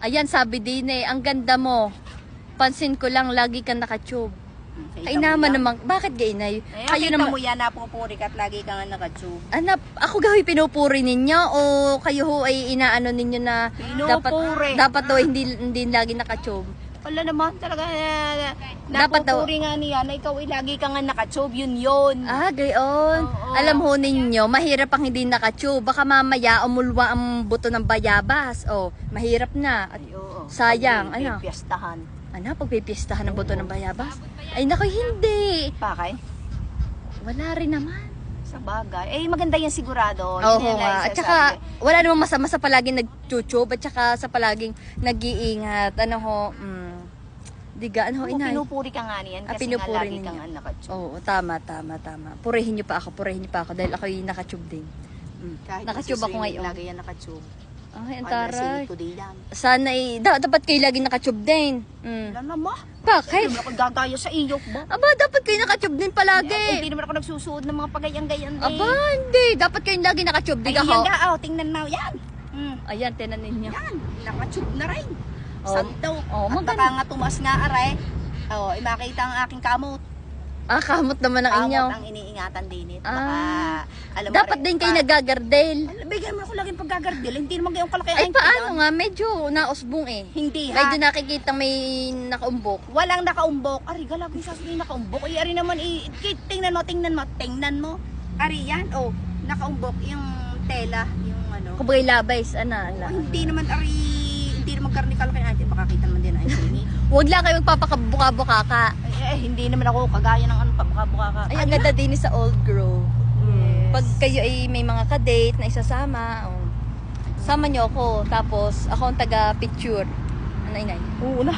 Ayan, sabi din eh, ang ganda mo. Pansin ko lang, lagi kang nakatube. Ay naman naman, bakit gainay? Kayo naman mo yan, napupuri ka at lagi ka nga nakatube. Anak, ako gawi pinupuri ninyo o kayo ho ay inaano ninyo na Pinupuri. dapat daw hindi lagi nakatube. Wala naman talaga, Dapat daw- napupuri nga niya na ikaw ay lagi ka nga nakatube, yun. Ah, gayon. Oo. Alam ho ninyo, mahirap ang hindi nakatube. Baka mamaya umulwa ang buto ng bayabas. Oh, mahirap na. At Ay, oo. sayang, ano? Piyastahan. Ano, pagpipistahan ng buto ng bayabas? Ay, naku, hindi. Bakit? Wala rin naman. Sa bagay. Eh, maganda yan sigurado. Oo Yun yung nga. At naisasabi. saka, wala namang masama sa palaging nag-chuchub at saka sa palaging nag-iingat. Ano ho, diga, ano ho, Oo, inay? pinupuri ka nga niyan kasi nga pinupuri lagi ninyo. kang nakatube. Oo, tama. Purihin niyo pa ako dahil ako'y nakatube din. Kahit Nakatube ako masiswimming, ngayon. lagi yan nakatube. Ay, ang Ano, taray. silly today yan. Sana dapat kayo lagi nakatube din. Wala naman. Bakit? Hindi naman ako gagaya sa iyo ba? Aba, dapat kayo nakatube din Hindi palagi. naman ako nagsusuod ng mga pagayang-gayan din. Aba, hindi. Dapat kayo lagi nakatube. Ay, Diga yan ho. nga, tingnan mo, yan. Ayan, tinan ninyo. Yan, nakatube na rin. Oh. Santo. Oh, At maganda. baka nga tumas nga aray. Makita ang aking kamot. Ah, kamot naman ang inyo. Kamot ang iniingatan din ito. Ah. Baka, alam mo Dapat rin, din kayo nagagardel. Bigyan mo ako laging paggagardil. Hindi naman gayong kalaki. Ay, paano nga? Medyo nausbong eh. Hindi ha. Medyo nakikita may nakaumbok. Walang nakaumbok. Ari, galagin sasabihin nakaumbok. Ay, ari naman, tingnan mo. Ari, yan, nakaumbok yung tela, yung ano. Kubay labays, ana. Hindi naman, hindi naman karne kalaki. Ay, makakita naman din ay sini. Huwag lang kayo magpapakabuka-buka ka. Hindi naman ako kagaya ng ano, pabuka ka. Ay, ang ganda din sa Old Grove. Yes. Pag kayo ay may mga kadate na isasama, sama nyo ako. Tapos, ako ang taga-picture. Ano, inay? Oo na.